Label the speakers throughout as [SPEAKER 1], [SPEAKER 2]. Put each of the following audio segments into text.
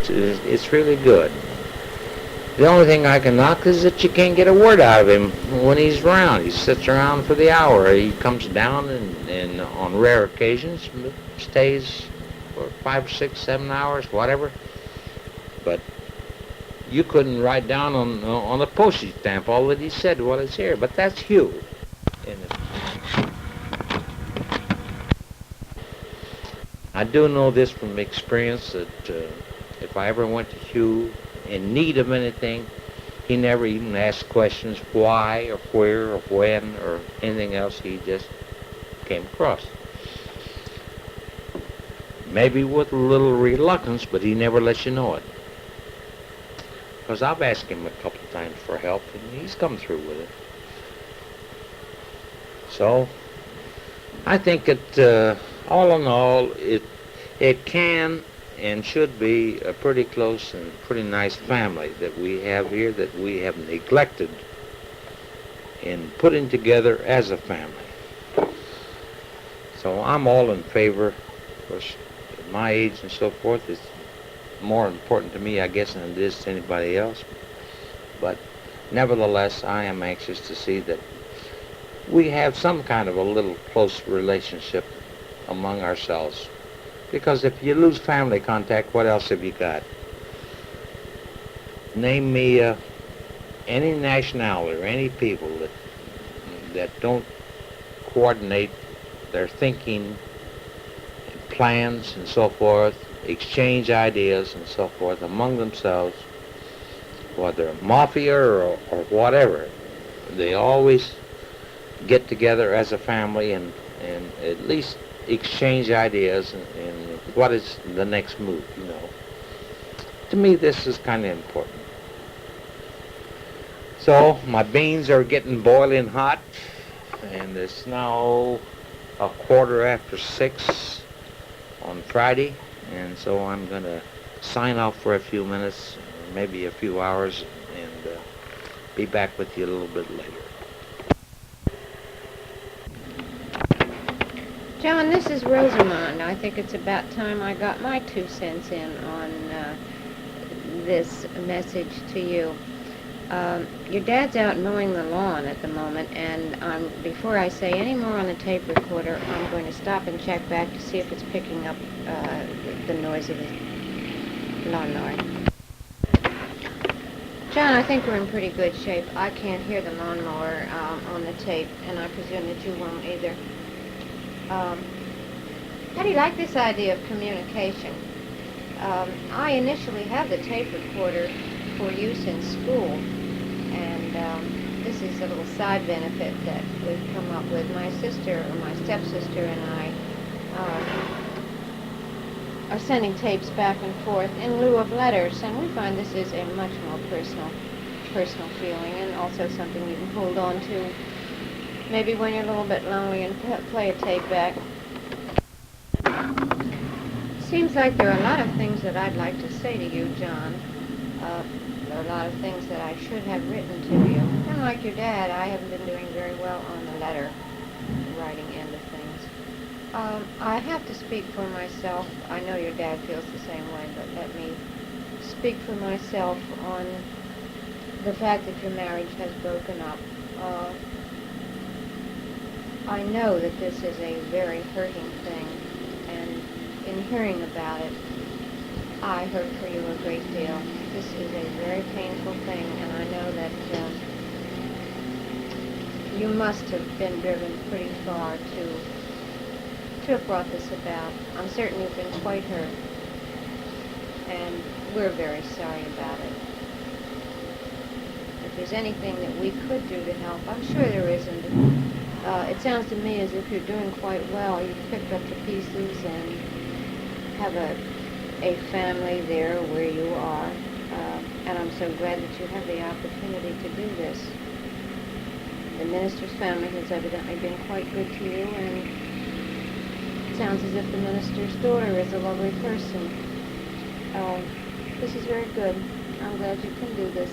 [SPEAKER 1] It's really good. The only thing I can knock is that you can't get a word out of him when he's around. He sits around for the hour. He comes down and on rare occasions stays for 5, 6, 7 hours, whatever. But you couldn't write down on a postage stamp all that he said while he's here. But that's Hugh. And I do know this from experience that if I ever went to Hugh in need of anything, he never even asked questions why or where or when or anything else. He just came across. Maybe with a little reluctance, but he never lets you know it. Because I've asked him a couple of times for help, and he's come through with it. So, I think that all in all, it can and should be a pretty close and pretty nice family that we have here, that we have neglected in putting together as a family. So I'm all in favor. Of course, at my age and so forth, it's more important to me, I guess, than it is to anybody else. But nevertheless, I am anxious to see that we have some kind of a little close relationship among ourselves. Because if you lose family contact, what else have you got? Name me any nationality or any people that don't coordinate their thinking and plans and so forth, exchange ideas and so forth among themselves, whether mafia or whatever. They always get together as a family and at least exchange ideas and what is the next move, you know. To me, this is kind of important. So, my beans are getting boiling hot, and it's now 6:15 on Friday, and so I'm going to sign off for a few minutes, or maybe a few hours, and be back with you a little bit later.
[SPEAKER 2] John, this is Rosemond. I think it's about time I got my 2 cents in on this message to you. Your dad's out mowing the lawn at the moment, and before I say any more on the tape recorder, I'm going to stop and check back to see if it's picking up the noise of the lawnmower. John, I think we're in pretty good shape. I can't hear the lawnmower on the tape, and I presume that you won't either. How do you like this idea of communication? I initially had the tape recorder for use in school, and this is a little side benefit that we've come up with. My sister, or my stepsister, and I are sending tapes back and forth in lieu of letters, and we find this is a much more personal feeling, and also something you can hold on to maybe when you're a little bit lonely and play a tape back. Seems like there are a lot of things that I'd like to say to you, John. There are a lot of things that I should have written to you. And like your dad, I haven't been doing very well on the letter writing end of things. I have to speak for myself. I know your dad feels the same way, but let me speak for myself on the fact that your marriage has broken up. I know that this is a very hurting thing, and in hearing about it, I hurt for you a great deal. This is a very painful thing, and I know that you must have been driven pretty far to have brought this about. I'm certain you've been quite hurt, and we're very sorry about it. If there's anything that we could do to help, I'm sure there isn't. It sounds to me as if you're doing quite well. You've picked up the pieces and have a family there where you are. And I'm so glad that you have the opportunity to do this. The minister's family has evidently been quite good to you, and it sounds as if the minister's daughter is a lovely person. This is very good. I'm glad you can do this.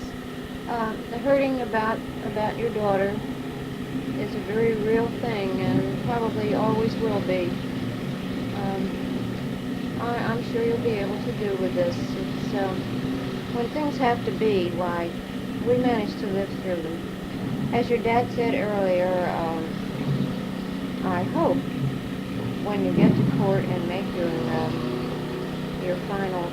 [SPEAKER 2] The hurting about your daughter is a very real thing, and probably always will be. I'm sure you'll be able to do with this. It's, when things have to be, why, we manage to live through them. As your dad said earlier, I hope when you get to court and make your final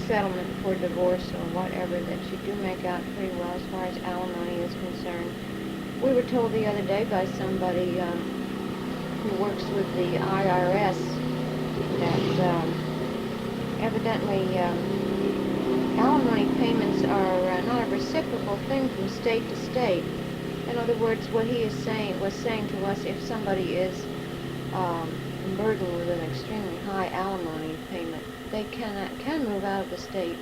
[SPEAKER 2] settlement for divorce or whatever, that you do make out pretty well as far as alimony is concerned. We were told the other day by somebody who works with the IRS that evidently alimony payments are not a reciprocal thing from state to state. In other words, what he was saying to us, if somebody is burdened with an extremely high alimony payment, they can move out of the state.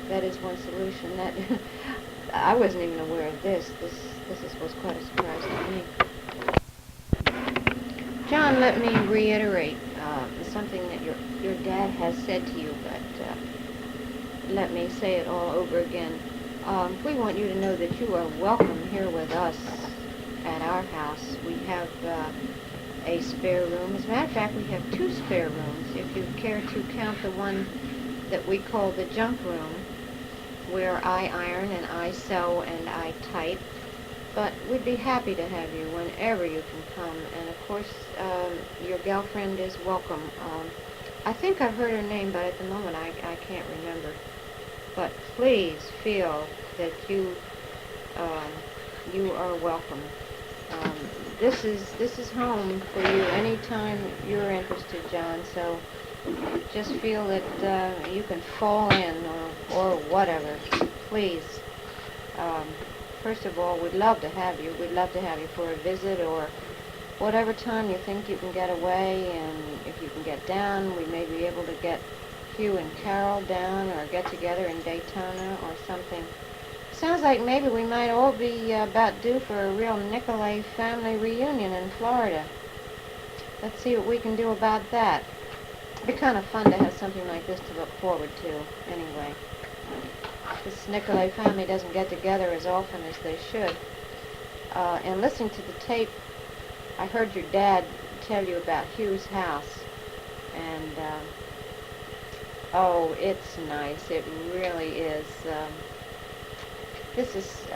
[SPEAKER 2] That is one solution. That I wasn't even aware of this. This was quite a surprise to me. John, let me reiterate something that your dad has said to you, but let me say it all over again. We want you to know that you are welcome here with us at our house. We have a spare room. As a matter of fact, we have 2 spare rooms, if you care to count the one that we call the junk room, where I iron and I sew and I type. But we'd be happy to have you whenever you can come. And of course, your girlfriend is welcome. I think I've heard her name, but at the moment I can't remember. But please feel that you are welcome. This is home for you anytime you're interested, John. So just feel that you can fall in or whatever. Please. First of all, we'd love to have you. We'd love to have you for a visit or whatever time you think you can get away. And if you can get down, we may be able to get Hugh and Carol down or get together in Daytona or something. Sounds like maybe we might all be about due for a real Nicolay family reunion in Florida. Let's see what we can do about that. It'd be kind of fun to have something like this to look forward to, anyway. This Nicolay family doesn't get together as often as they should. And listening to the tape, I heard your dad tell you about Hugh's house. And, oh, it's nice. It really is. This is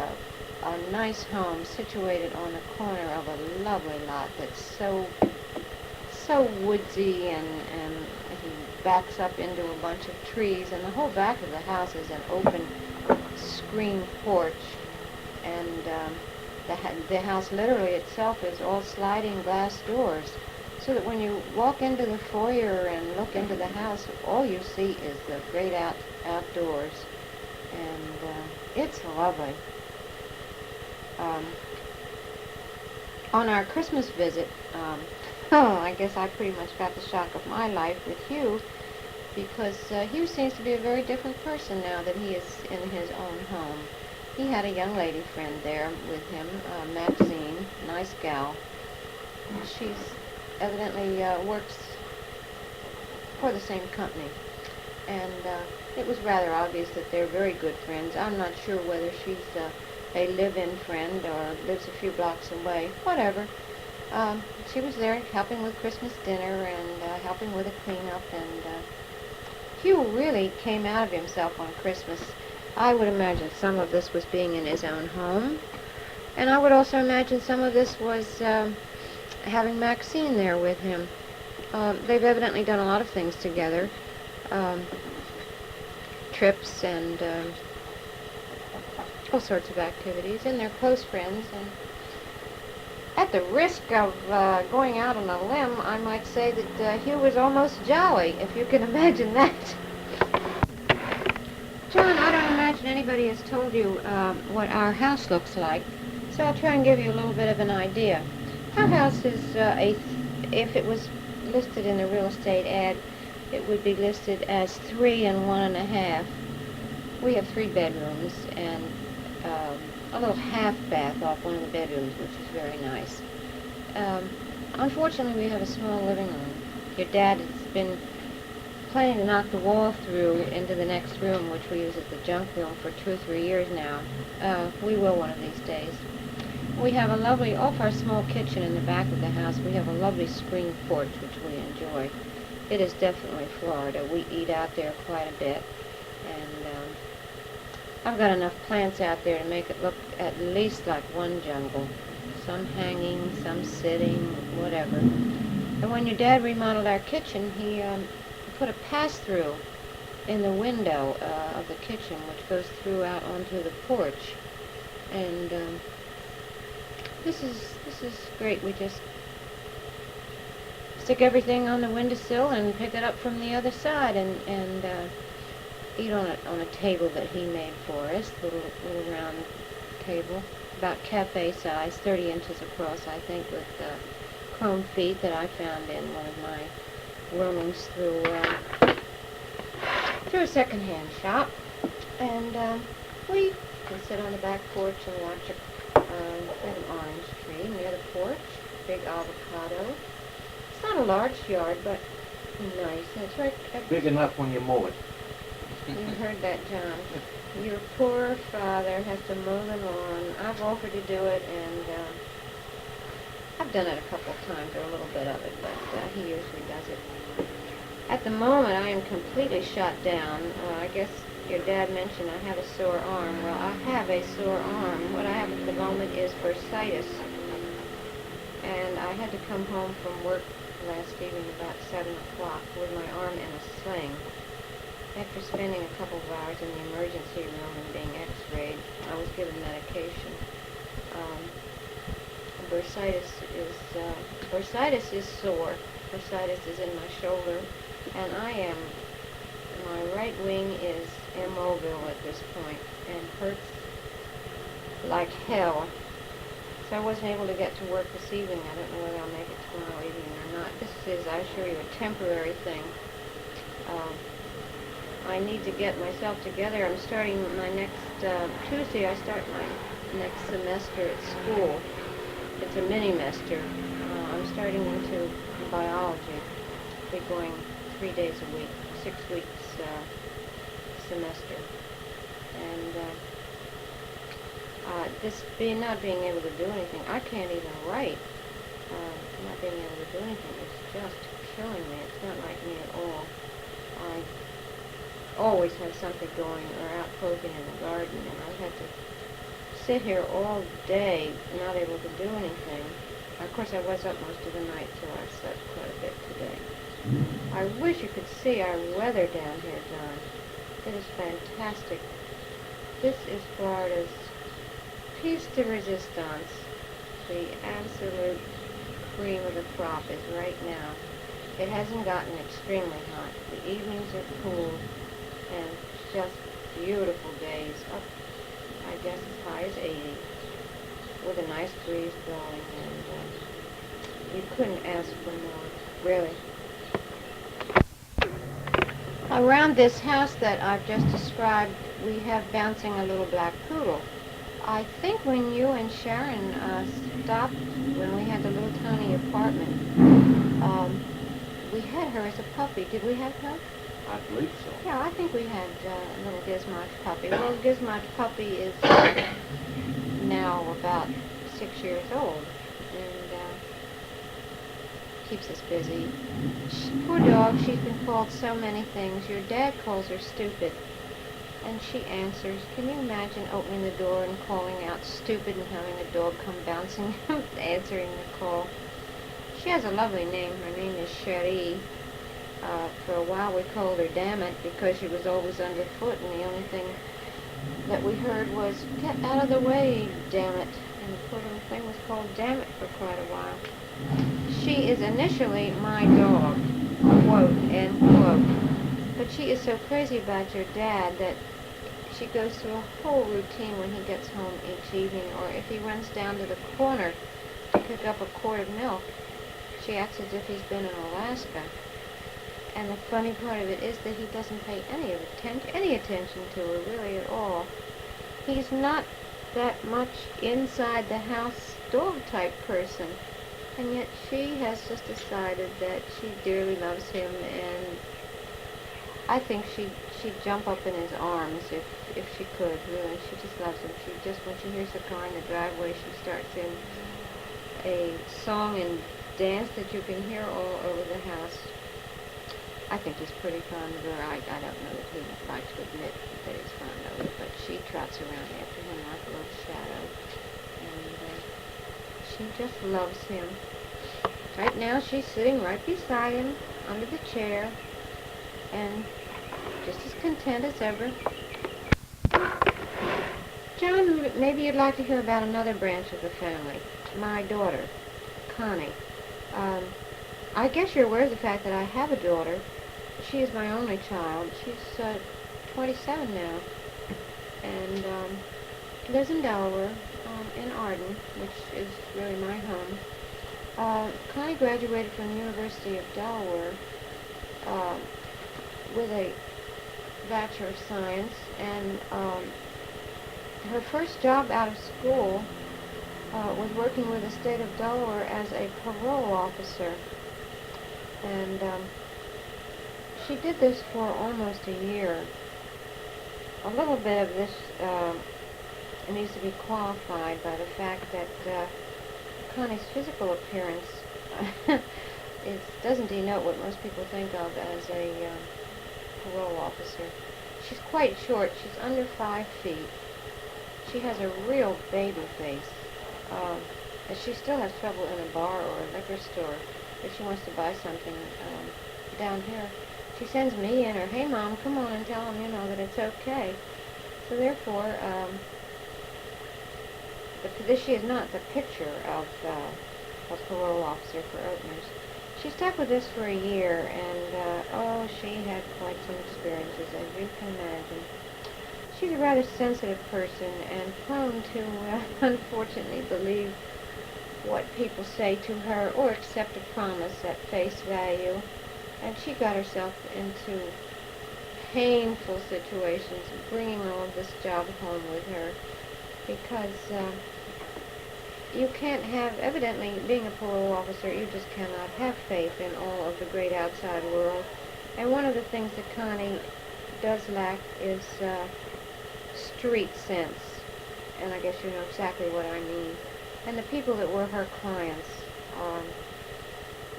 [SPEAKER 2] a nice home situated on the corner of a lovely lot that's so woodsy, and he backs up into a bunch of trees, and the whole back of the house is an open screen porch, and the house literally itself is all sliding glass doors, so that when you walk into the foyer and look into the house, all you see is the great outdoors, and it's lovely. On our Christmas visit, I guess I pretty much got the shock of my life with Hugh, because Hugh seems to be a very different person now that he is in his own home. He had a young lady friend there with him, Maxine, nice gal. She's evidently works for the same company, and it was rather obvious that they're very good friends. I'm not sure whether she's a live-in friend or lives a few blocks away, whatever. She was there helping with Christmas dinner and helping with a cleanup, and Hugh really came out of himself on Christmas. I would imagine some of this was being in his own home, and I would also imagine some of this was having Maxine there with him. They've evidently done a lot of things together, trips and all sorts of activities, and they're close friends. And at the risk of going out on a limb, I might say that Hugh was almost jolly, if you can imagine that. John, I don't imagine anybody has told you what our house looks like, so I'll try and give you a little bit of an idea. Our house is, if it was listed in the real estate ad, it would be listed as 3 and 1.5. We have 3 bedrooms and a little half bath off one of the bedrooms, which is very nice. Unfortunately, we have a small living room. Your dad has been planning to knock the wall through into the next room, which we use as the junk room, for 2 or 3 years now. We will one of these days. We have a lovely, off our small kitchen in the back of the house, we have a lovely screen porch, which we enjoy. It is definitely Florida. We eat out there quite a bit, and I've got enough plants out there to make it look at least like one jungle. Some hanging, some sitting, whatever. And when your dad remodeled our kitchen, he put a pass-through in the window of the kitchen, which goes through out onto the porch. And this is great. We just stick everything on the windowsill and pick it up from the other side, and eat on a table that he made for us, little round table, about cafe size, 30 inches across, I think, with chrome feet that I found in one of my roamings through a secondhand shop. And we can sit on the back porch and watch we have an orange tree near the porch, big avocado. It's not a large yard, but nice. And it's right
[SPEAKER 1] Big enough when you mow it.
[SPEAKER 2] You heard that, John. Your poor father has to mow the lawn. I've offered to do it, and I've done it a couple of times, or a little bit of it, but he usually does it. At the moment, I am completely shut down. I guess your dad mentioned I have a sore arm. Well, I have a sore arm. What I have at the moment is bursitis. And I had to come home from work last evening about 7 o'clock with my arm in a sling. After spending a couple of hours in the emergency room and being x-rayed, I was given medication. Bursitis is sore. Bursitis is in my shoulder, and my right wing is immobile at this point and hurts like hell. So I wasn't able to get to work this evening. I don't know whether I'll make it tomorrow evening or not. This is, I assure you, a temporary thing. I need to get myself together. I'm starting my next Tuesday. I start my next semester at school. It's a mini-mester. I'm starting into biology. I'll be going 3 days a week, 6 weeks semester. And not being able to do anything, I can't even write. Not being able to do anything is just killing me. It's not like me at all. I always have something going or out poking in the garden, and I've had to sit here all day not able to do anything. Of course, I was up most of the night, so I slept quite a bit today. I wish you could see our weather down here, John. It is fantastic. This is Florida's piece de resistance. The absolute cream of the crop is right now. It hasn't gotten extremely hot. The evenings are cool and just beautiful days. Up, I guess, as high as 80 with a nice breeze blowing, and you couldn't ask for more, really. Around this house that I've just described, we have bouncing a little black poodle. I think when you and Sharon stopped, when we had the little tiny apartment, we had her as a puppy. Did we have her?
[SPEAKER 1] I believe so.
[SPEAKER 2] Yeah, I think we had a little Gizmoch puppy. Well, Gizmoch puppy is now about 6 years old, and keeps us busy. Poor dog, she's been called so many things. Your dad calls her stupid, and she answers. Can you imagine opening the door and calling out stupid and having a dog come bouncing, answering the call? She has a lovely name. Her name is Cherie. For a while we called her Damn It because she was always underfoot, and the only thing that we heard was, get out of the way, damn it. And the poor little thing was called Damn It for quite a while. She is initially my dog, quote, end quote. But she is so crazy about your dad that she goes through a whole routine when he gets home each evening, or if he runs down to the corner to pick up a quart of milk, she acts as if he's been in Alaska. And the funny part of it is that he doesn't pay any attention to her, really, at all. He's not that much inside the house dog type person, and yet she has just decided that she dearly loves him, and I think she'd jump up in his arms if she could, really. She just loves him. She just, when she hears the car in the driveway, she starts in a song and dance that you can hear all over the house. I think he's pretty fond of her. I don't know that he'd like to admit that he's fond of her, but she trots around after him like a little shadow. And she just loves him. Right now she's sitting right beside him under the chair and just as content as ever. John, maybe you'd like to hear about another branch of the family. My daughter, Connie. I guess you're aware of the fact that I have a daughter. She is my only child. She's 27 now, and lives in Delaware, in Arden, which is really my home. Connie graduated from the University of Delaware with a Bachelor of Science, and her first job out of school was working with the state of Delaware as a parole officer. And she did this for almost a year. A little bit of this needs to be qualified by the fact that Connie's physical appearance doesn't denote what most people think of as a parole officer. She's quite short. She's under 5 feet. She has a real baby face. She still has trouble in a bar or a liquor store if she wants to buy something down here. She sends me in, or, hey, Mom, come on and tell them, that it's okay. So therefore, she is not the picture of a parole officer for openers. She stuck with this for a year, and, she had quite some experiences, as you can imagine. She's a rather sensitive person and prone to, unfortunately, believe what people say to her or accept a promise at face value. And she got herself into painful situations, bringing all of this job home with her, because you can't have, evidently, being a parole officer, you just cannot have faith in all of the great outside world. And one of the things that Connie does lack is street sense, and I guess you know exactly what I mean. And the people that were her clients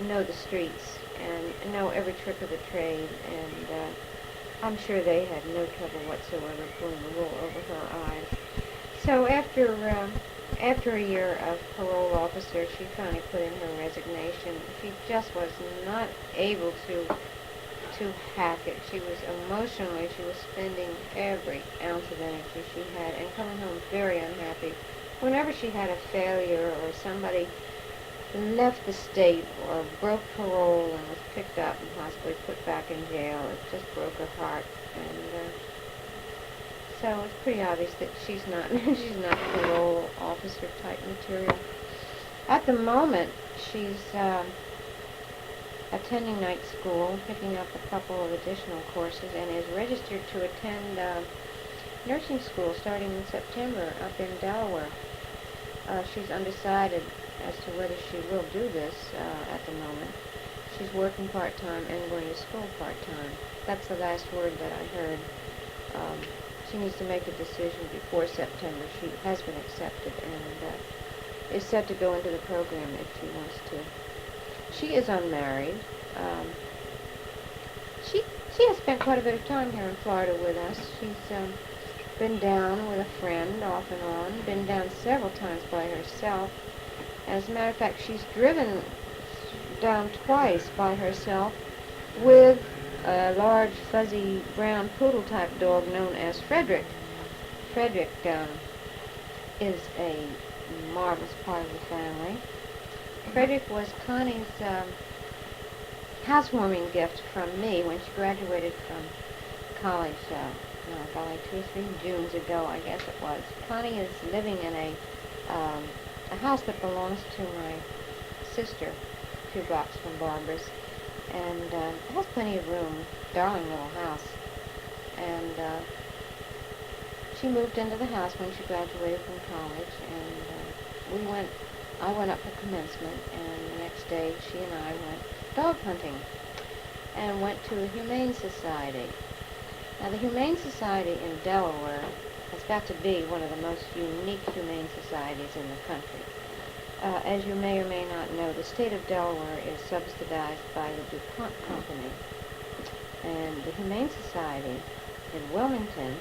[SPEAKER 2] know the streets and know every trick of the trade, and I'm sure they had no trouble whatsoever pulling the wool over her eyes. So after a year of parole officer, she finally put in her resignation. She just was not able to hack it. She was spending every ounce of energy she had and coming home very unhappy. Whenever she had a failure or somebody left the state or broke parole and was picked up and possibly put back in jail, it just broke her heart. And so it's pretty obvious that she's not parole officer type material. At the moment, she's attending night school, picking up a couple of additional courses, and is registered to attend nursing school starting in September up in Delaware. She's undecided as to whether she will do this at the moment. She's working part-time and going to school part-time. That's the last word that I heard. She needs to make a decision before September. She has been accepted and is set to go into the program if she wants to. She is unmarried. She has spent quite a bit of time here in Florida with us. She's been down with a friend off and on, been down several times by herself. As a matter of fact, she's driven down twice by herself with a large, fuzzy, brown poodle-type dog known as Frederick. Frederick is a marvelous part of the family. Frederick was Connie's housewarming gift from me when she graduated from college, 2 or 3 Junes ago, I guess it was. Connie is living in a house that belongs to my sister, 2 blocks from Barbara's, and it has plenty of room, darling little house. And she moved into the house when she graduated from college, and I went up for commencement, and the next day she and I went dog hunting and went to a Humane Society. Now, the Humane Society in Delaware has got to be one of the most unique humane societies in the country. As you may or may not know, the state of Delaware is subsidized by the DuPont Company. And the Humane Society in Wilmington,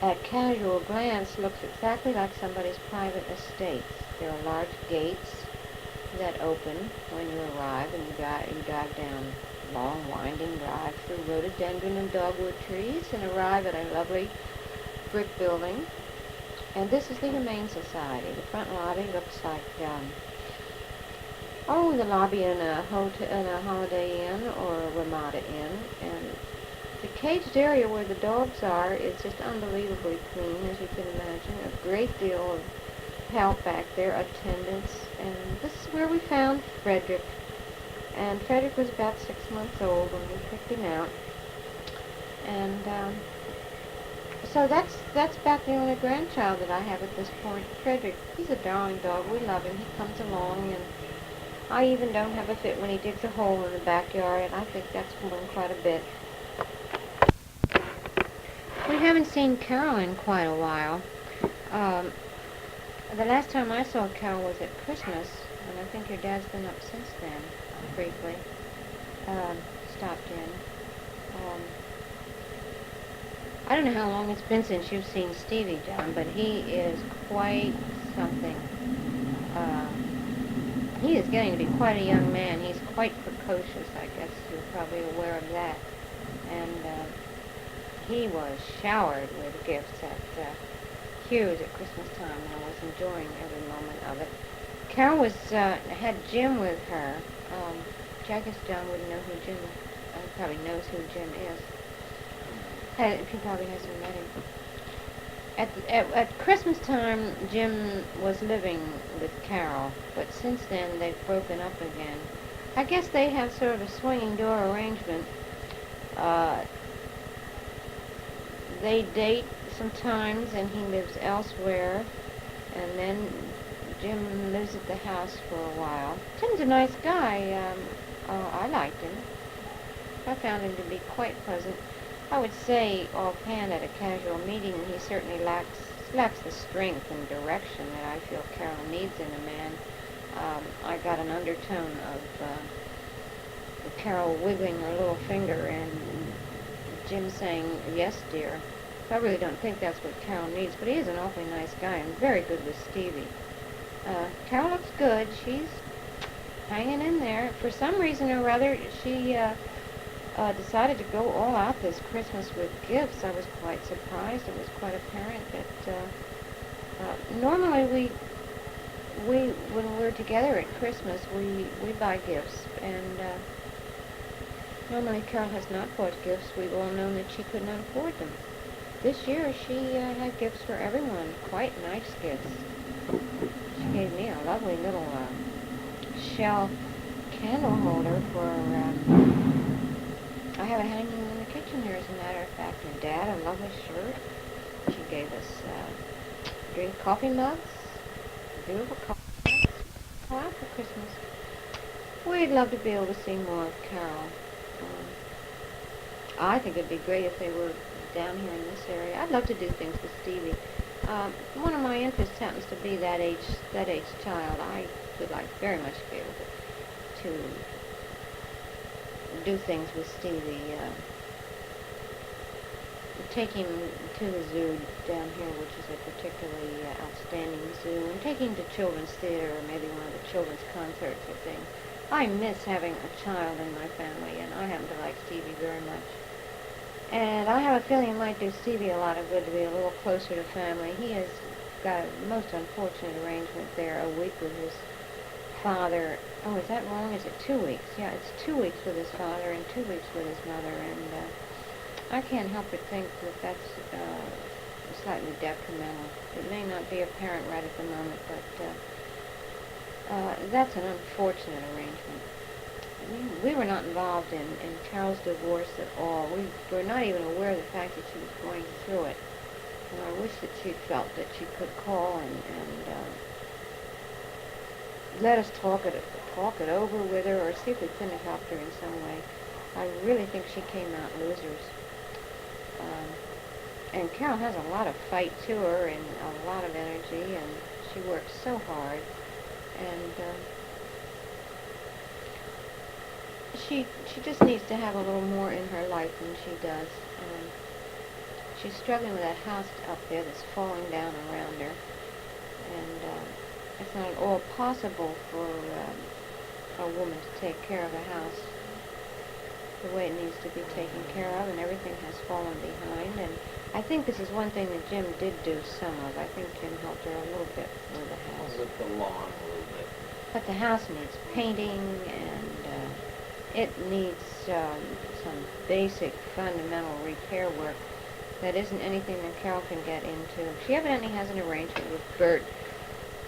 [SPEAKER 2] at casual glance, looks exactly like somebody's private estates. There are large gates that open when you arrive, and you drive down long, winding drive through rhododendron and dogwood trees and arrive at a lovely brick building. And this is the Humane Society. The front lobby looks like, the lobby in a hotel, in a Holiday Inn or a Ramada Inn. And the caged area where the dogs are is just unbelievably clean, as you can imagine. A great deal of help back there, attendance. And this is where we found Frederick. And Frederick was about 6 months old when we picked him out. And so that's about the only grandchild that I have at this point. Frederick, he's a darling dog. We love him. He comes along, and I even don't have a fit when he digs a hole in the backyard, and I think that's grown quite a bit. We haven't seen Carol in quite a while. The last time I saw Carol was at Christmas, and I think your dad's been up since then, briefly. Stopped in. I don't know how long it's been since you've seen Stevie, John, but he is quite something. He is getting to be quite a young man. He's quite precocious, I guess you're probably aware of that. And he was showered with gifts at Hugh's at Christmas time, and I was enjoying every moment of it. Carol was had Jim with her. I guess John wouldn't know who Jim. Probably knows who Jim is. He probably hasn't met him. At Christmas time, Jim was living with Carol, but since then they've broken up again. I guess they have sort of a swinging door arrangement. They date sometimes, and he lives elsewhere, and then Jim lives at the house for a while. Jim's a nice guy. I liked him. I found him to be quite pleasant. I would say, offhand, at a casual meeting, he certainly lacks the strength and direction that I feel Carol needs in a man. I got an undertone of Carol wiggling her little finger and Jim saying, "Yes, dear." I really don't think that's what Carol needs, but he is an awfully nice guy and very good with Stevie. Carol looks good. She's hanging in there. For some reason or other, she decided to go all out this Christmas with gifts. I was quite surprised. It was quite apparent that normally when we're together at Christmas, we buy gifts, and normally Carol has not bought gifts. We've all known that she could not afford them. This year she had gifts for everyone, quite nice gifts. She gave me a lovely little shell candle holder for, I have it hanging in the kitchen here, as a matter of fact. And Dad, a lovely shirt. She gave us drink coffee mugs, beautiful coffee mugs. A lot for Christmas. We'd love to be able to see more of Carol. I think it'd be great if they were down here in this area. I'd love to do things with Stevie. One of my interests happens to be that age child. I would like very much to be able to do things with Stevie. Take him to the zoo down here, which is a particularly outstanding zoo, and take him to children's theater or maybe one of the children's concerts or things. I miss having a child in my family, and I happen to like Stevie very much. And I have a feeling it might do Stevie a lot of good to be a little closer to family. He has got a most unfortunate arrangement there, a week with his father. Oh, is that wrong? Is it 2 weeks? Yeah, it's 2 weeks with his father and 2 weeks with his mother, and I can't help but think that that's slightly detrimental. It may not be apparent right at the moment, but that's an unfortunate arrangement. We were not involved in Carol's divorce at all. We were not even aware of the fact that she was going through it. And I wish that she felt that she could call and let us talk it over with her, or see if we couldn't have helped her in some way. I really think she came out losers. And Carol has a lot of fight to her and a lot of energy, and she works so hard. And she just needs to have a little more in her life than she does. She's struggling with that house up there that's falling down around her, and it's not at all possible for a woman to take care of a house the way it needs to be taken care of, and everything has fallen behind. And I think this is one thing that Jim did do some of. I think Jim helped her a little bit with the house.
[SPEAKER 1] With the lawn a little bit.
[SPEAKER 2] But the house needs painting, and it needs some basic fundamental repair work that isn't anything that Carol can get into. She evidently has an arrangement with Bert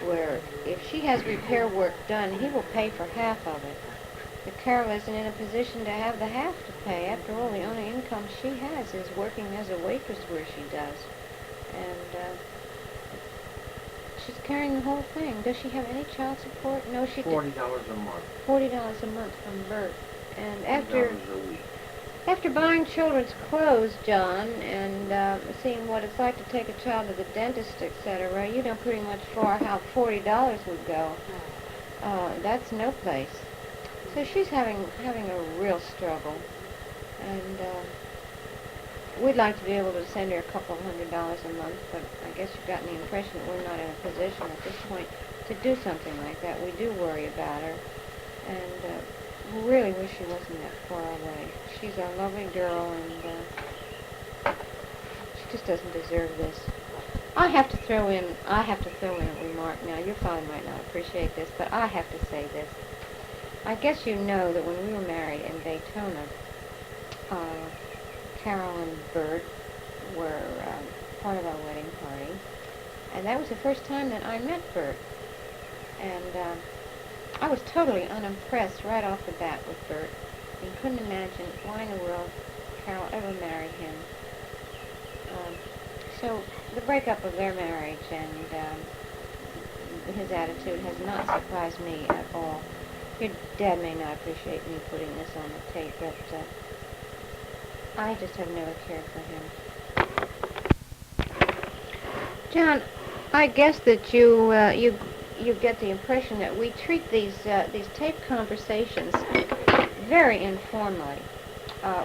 [SPEAKER 2] where if she has repair work done, he will pay for half of it. But Carol isn't in a position to have the half to pay. After all, the only income she has is working as a waitress where she does. And she's carrying the whole thing. Does she have any child support? No, she
[SPEAKER 1] $40 a month.
[SPEAKER 2] $40 a month from Bert. And
[SPEAKER 1] $40 a week.
[SPEAKER 2] after buying children's clothes, John, and seeing what it's like to take a child to the dentist, etc., you know pretty much for how $40 would go. That's no place. So she's having a real struggle, and we'd like to be able to send her a couple $100 a month, but I guess you've gotten the impression that we're not in a position at this point to do something like that. We do worry about her, and we really wish she wasn't that far away. She's a lovely girl, and she just doesn't deserve this. I have to throw in a remark now. Your father might not appreciate this, but I have to say this. I guess you know that when we were married in Daytona, Carol and Bert were part of our wedding party, and that was the first time that I met Bert. And I was totally unimpressed right off the bat with Bert, and couldn't imagine why in the world Carol ever married him. So the breakup of their marriage and his attitude has not surprised me at all. Your dad may not appreciate me putting this on the tape, but I just have never cared for him. John, I guess that you get the impression that we treat these tape conversations very informally.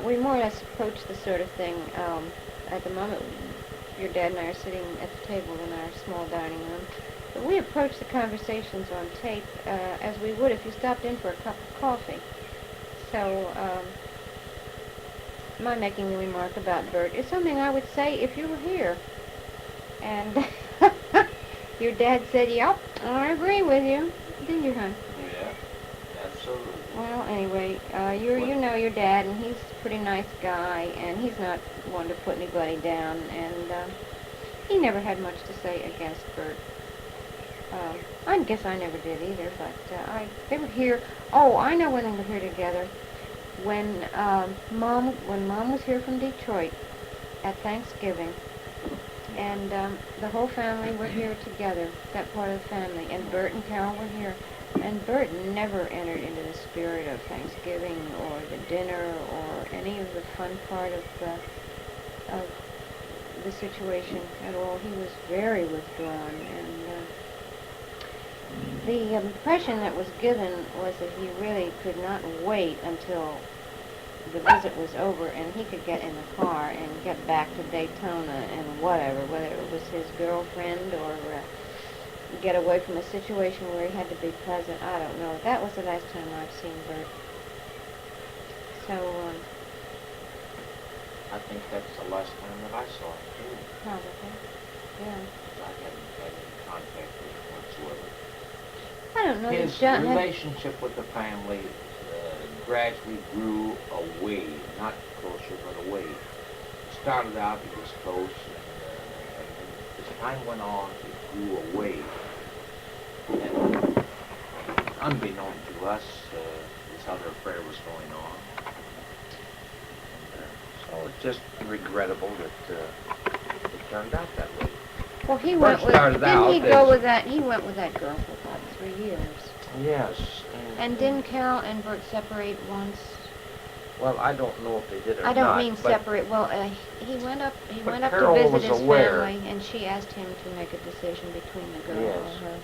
[SPEAKER 2] We more or less approach the sort of thing. At the moment, your dad and I are sitting at the table in our small dining room. But we approach the conversations on tape as we would if you stopped in for a cup of coffee. So my making the remark about Bert is something I would say if you were here. And your dad said, "Yep, I agree with you." Didn't you, hon?
[SPEAKER 1] Yeah, absolutely.
[SPEAKER 2] Well, anyway, you know your dad, and he's a pretty nice guy, and he's not one to put anybody down, and he never had much to say against Bert. I guess I never did either, but they were here. Oh, I know when they were here together. When Mom was here from Detroit at Thanksgiving, and the whole family were here together, that part of the family, and Bert and Carol were here. And Bert never entered into the spirit of Thanksgiving or the dinner or any of the fun part of the situation at all. He was very withdrawn, and the impression that was given was that he really could not wait until the visit was over and he could get in the car and get back to Daytona and whatever, whether it was his girlfriend or get away from a situation where he had to be present. I don't know. That was the last time I've seen Bert. So,
[SPEAKER 1] I think that's the last time that I saw him, too.
[SPEAKER 2] probably, yeah.
[SPEAKER 1] I hadn't had any contact with him whatsoever.
[SPEAKER 2] I don't know.
[SPEAKER 1] His relationship with the family gradually grew away, not closer, but away. It started out, he was close, and as time went on, it grew away. And unbeknown to us, this other affair was going on. So it's just regrettable that it turned out that way.
[SPEAKER 2] Well, he went with, didn't he go with that, he went with that girl for about 3 years.
[SPEAKER 1] Yes.
[SPEAKER 2] And didn't Carol and Bert separate once?
[SPEAKER 1] Well, I don't know if they did or not.
[SPEAKER 2] I don't mean separate. Well, he went up to
[SPEAKER 1] Carol
[SPEAKER 2] visit his
[SPEAKER 1] aware.
[SPEAKER 2] family, and she asked him to make a decision between the girl
[SPEAKER 1] Yes.
[SPEAKER 2] and her.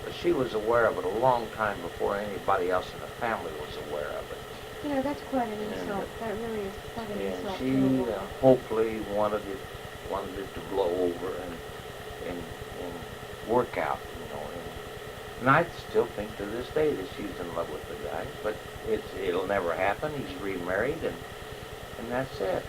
[SPEAKER 1] And she was aware of it a long time before anybody else in the family was aware of it.
[SPEAKER 2] You know, that's quite an insult. That really is quite an insult.
[SPEAKER 1] She hopefully wanted it to blow over and work out, you know. And I still think to this day that she's in love with the guy, but it'll never happen. He's remarried, and that's it.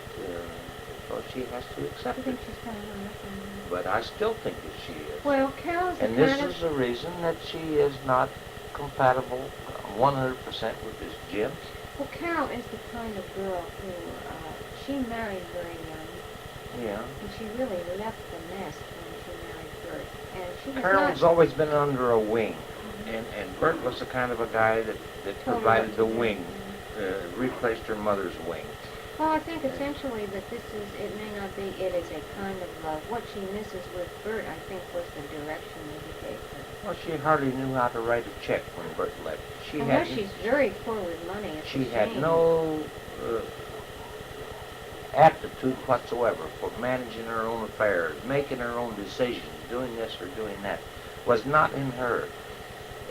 [SPEAKER 1] So she has to accept
[SPEAKER 2] I
[SPEAKER 1] it.
[SPEAKER 2] think she's kind of hung up on that.
[SPEAKER 1] But I still think that she is.
[SPEAKER 2] Well, Carol's the
[SPEAKER 1] And
[SPEAKER 2] kind
[SPEAKER 1] this
[SPEAKER 2] of...
[SPEAKER 1] is the reason that she is not compatible 100% with this Jim.
[SPEAKER 2] Well, Carol is the kind of girl who, she married very young,
[SPEAKER 1] Yeah.
[SPEAKER 2] and she really left the nest when she married Bert. And she was
[SPEAKER 1] Carol's
[SPEAKER 2] not...
[SPEAKER 1] always been under a wing, and Bert was the kind of a guy that provided the wing, replaced her mother's wing.
[SPEAKER 2] Well, I think essentially that this is, it may not be, it is a kind of love. What she misses with Bert, I think, was the direction that he gave her.
[SPEAKER 1] Well, she hardly knew how to write a check when Bert left.
[SPEAKER 2] I know she's very poor with money. It's
[SPEAKER 1] She
[SPEAKER 2] a
[SPEAKER 1] had
[SPEAKER 2] shame.
[SPEAKER 1] no aptitude whatsoever for managing her own affairs, making her own decisions, doing this or doing that. Was not in her.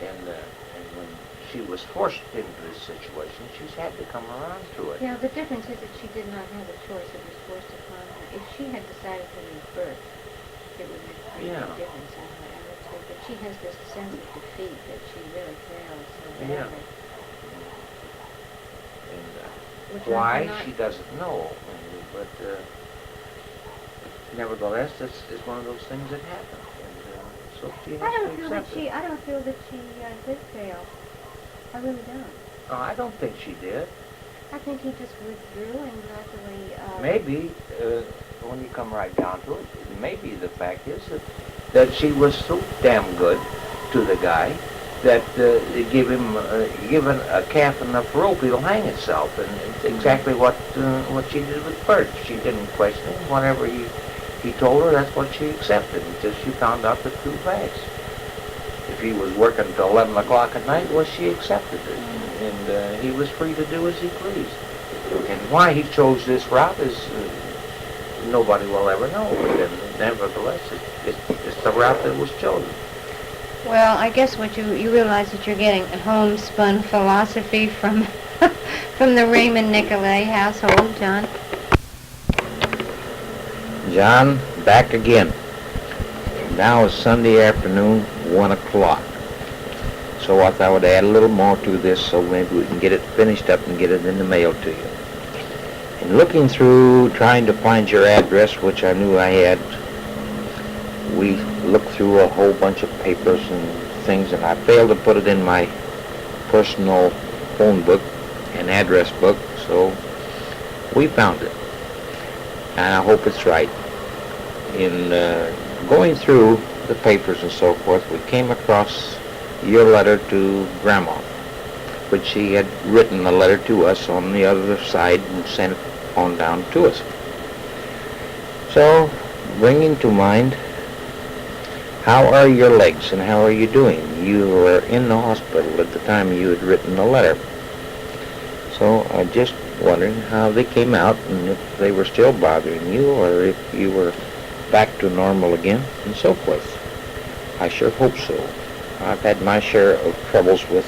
[SPEAKER 1] And when she was forced into this situation, she's had to come around to it.
[SPEAKER 2] Yeah, the difference is that she did not have a choice. It was forced upon her. If she had decided to leave Bert, it would have made a difference in her attitude. But she has this sense of defeat that she really fails so badly.
[SPEAKER 1] Yeah. And
[SPEAKER 2] Which
[SPEAKER 1] why,
[SPEAKER 2] not...
[SPEAKER 1] she doesn't know. But nevertheless, it's one of those things that happen. And so she has
[SPEAKER 2] I don't
[SPEAKER 1] to
[SPEAKER 2] feel that
[SPEAKER 1] accept
[SPEAKER 2] she.
[SPEAKER 1] it.
[SPEAKER 2] I don't feel that she did fail. I really don't.
[SPEAKER 1] I don't think she did.
[SPEAKER 2] I think he just withdrew and gradually...
[SPEAKER 1] Maybe, when you come right down to it, maybe the fact is that she was so damn good to the guy that given a calf enough rope, he'll hang itself. And it's exactly what she did with Bert. She didn't question him. Whatever he told her, that's what she accepted until she found out the true facts. If he was working until 11 o'clock at night, well, she accepted it. And he was free to do as he pleased. And why he chose this route is nobody will ever know. But nevertheless, it's the route that was chosen.
[SPEAKER 2] Well, I guess what you realize that you're getting homespun philosophy from from the Raymond Nicolay household, John.
[SPEAKER 1] John, back again. Now is Sunday afternoon, 1 o'clock. So I thought I would add a little more to this so maybe we can get it finished up and get it in the mail to you. And looking through, trying to find your address, which I knew I had, we looked through a whole bunch of papers and things, and I failed to put it in my personal phone book and address book, so we found it. And I hope it's right. In going through the papers and so forth, we came across your letter to Grandma, which she had written a letter to us on the other side and sent it on down to us. So, bringing to mind, how are your legs and how are you doing? You were in the hospital at the time you had written the letter. So I just wondering how they came out and if they were still bothering you or if you were back to normal again and so forth. I sure hope so. I've had my share of troubles with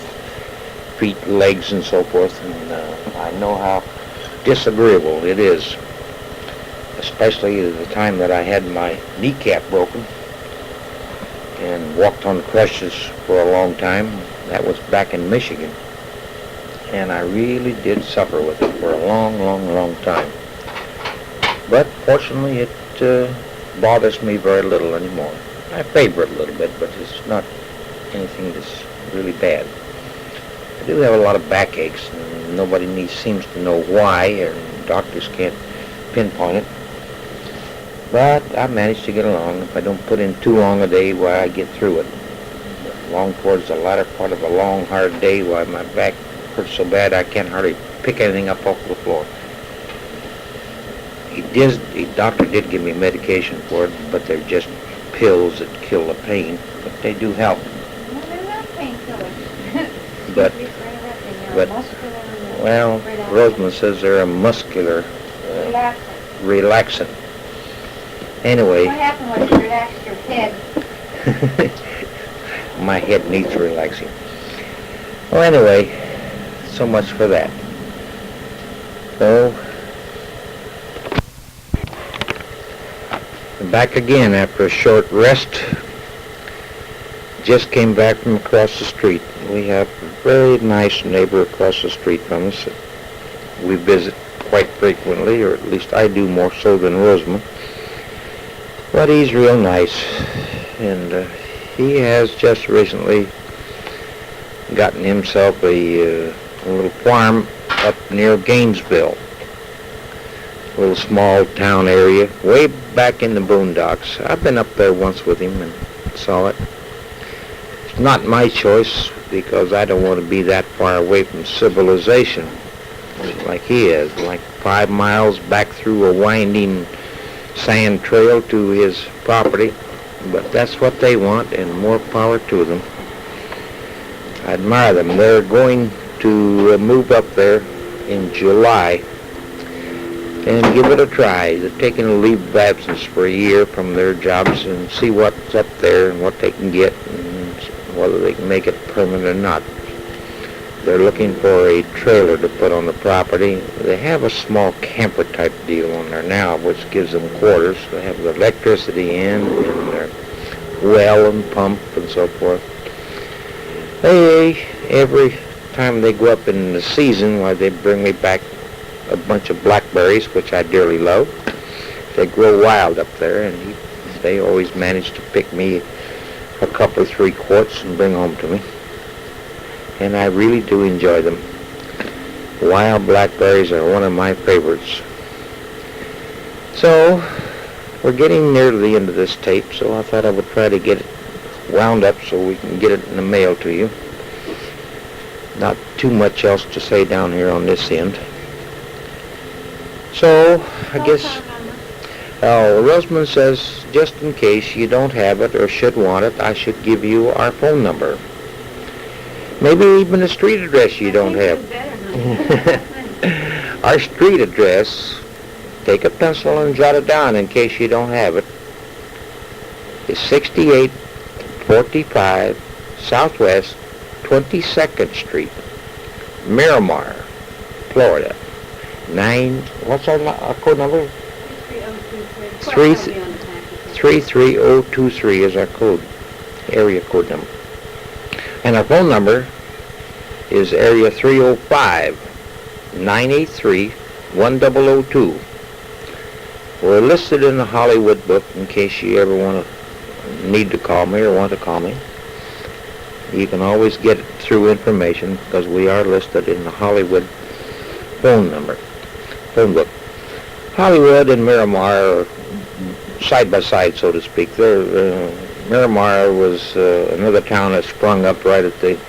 [SPEAKER 1] feet, legs, and so forth, and I know how disagreeable it is, especially at the time that I had my kneecap broken and walked on crutches for a long time. That was back in Michigan, and I really did suffer with it for a long, long, long time. But fortunately, it bothers me very little anymore. I favor it a little bit, but it's not anything that's really bad. I do have a lot of backaches, and nobody seems to know why, and doctors can't pinpoint it. But I manage to get along. If I don't put in too long a day, why I get through it. Long towards the latter part of a long, hard day, why my back hurts so bad I can't hardly pick anything up off the floor. The doctor did give me medication for it, but they're just pills that kill the pain, but they do help.
[SPEAKER 2] No, they're not painkillers.
[SPEAKER 1] But, well, Rosemond says they're a muscular relaxant. Anyway.
[SPEAKER 2] What happened was you relaxed your head.
[SPEAKER 1] My head needs relaxing. Well, anyway, so much for that. So, back again after a short rest. Just came back from across the street. We have a very nice neighbor across the street from us that we visit quite frequently, or at least I do more so than Rosemond. But he's real nice, and he has just recently gotten himself a little farm up near Gainesville, a little small town area, way back in the boondocks. I've been up there once with him and saw it. It's not my choice because I don't want to be that far away from civilization like he is, like 5 miles back through a winding sand trail to his property. But that's what they want, and more power to them. I admire them. They're going to move up there in July and give it a try. They're taking a leave of absence for a year from their jobs and see what's up there and what they can get and whether they can make it permanent or not. They're looking for a trailer to put on the property. They have a small camper type deal on there now, which gives them quarters. They have the electricity in and their well and pump and so forth. Every time they go up in the season, why they bring me back a bunch of blackberries, which I dearly love. They grow wild up there, and they always manage to pick me a couple or 3 quarts and bring home to me. And I really do enjoy them. Wild blackberries are one of my favorites. So, we're getting near to the end of this tape, so I thought I would try to get it wound up so we can get it in the mail to you. Not too much else to say down here on this end. So, I guess Rosemond says, just in case you don't have it or should want it, I should give you our phone number. Maybe even a street address you don't have. Our street address, take a pencil and jot it down in case you don't have it, is 6845 Southwest 22nd Street, Miramar, Florida. What's our code number? 33023 is our code, area code number. And our phone number is area 305-983-1002. We're listed in the Hollywood book in case you ever need to call me or want to call me. You can always get it through information because we are listed in the Hollywood phone book. Hollywood and Miramar are side by side, so to speak. Miramar was another town that sprung up right at the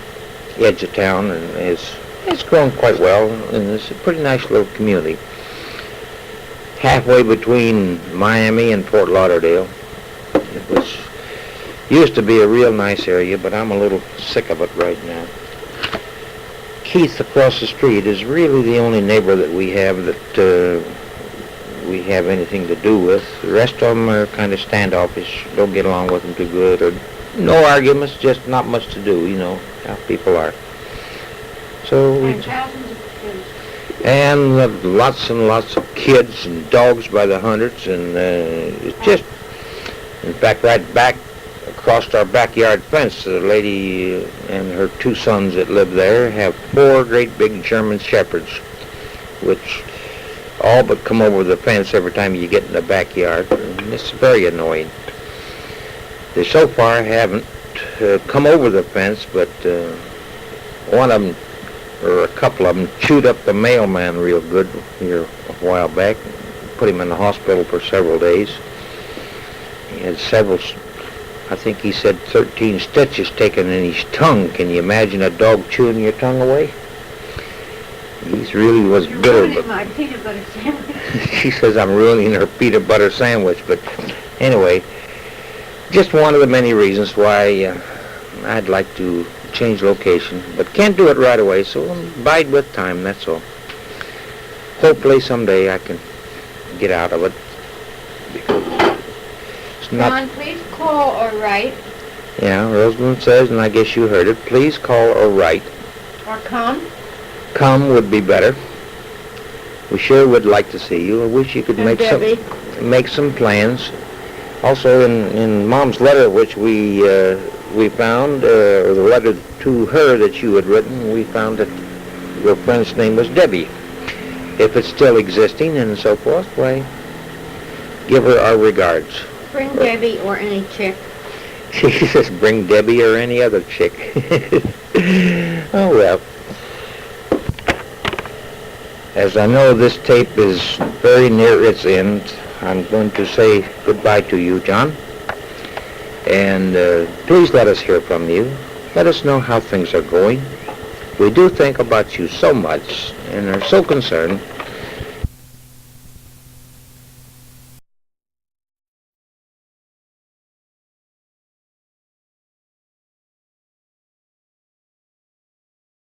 [SPEAKER 1] edge of town, and it's grown quite well, and it's a pretty nice little community. Halfway between Miami and Fort Lauderdale. It used to be a real nice area, but I'm a little sick of it right now. Keith across the street is really the only neighbor that we have that we have anything to do with. The rest of them are kind of standoffish, don't get along with them too good, or no arguments, just not much to do, you know how people are. So and lots and lots of kids and dogs by the hundreds, and it's just, in fact, right back across our backyard fence, the lady and her 2 sons that live there have 4 great big German shepherds, which all but come over the fence every time you get in the backyard, and it's very annoying. They so far haven't come over the fence, but one of them, or a couple of them, chewed up the mailman real good here a while back, put him in the hospital for several days. He had several, I think he said 13 stitches taken in his tongue. Can you imagine a dog chewing your tongue away? He really was bitter.
[SPEAKER 2] But my peanut butter sandwich.
[SPEAKER 1] She says I'm ruining her peanut butter sandwich. But anyway, just one of the many reasons why I'd like to change location, but can't do it right away, so bide with time, that's all. Hopefully someday I can get out of it. Because it's not...
[SPEAKER 2] John, please call or write.
[SPEAKER 1] Yeah, Rosemond says, and I guess you heard it, please call or write.
[SPEAKER 2] Or come.
[SPEAKER 1] Come would be better. We sure would like to see you. I wish you could
[SPEAKER 2] And Debbie.
[SPEAKER 1] make some plans. Also, in Mom's letter, which we found, or the letter to her that you had written, we found that your friend's name was Debbie. If it's still existing and so forth, why, give her our regards.
[SPEAKER 2] Bring Debbie or any chick.
[SPEAKER 1] She says, bring Debbie or any other chick. Oh, well. As I know this tape is very near its end, I'm going to say goodbye to you, John. And please let us hear from you. Let us know how things are going. We do think about you so much and are so concerned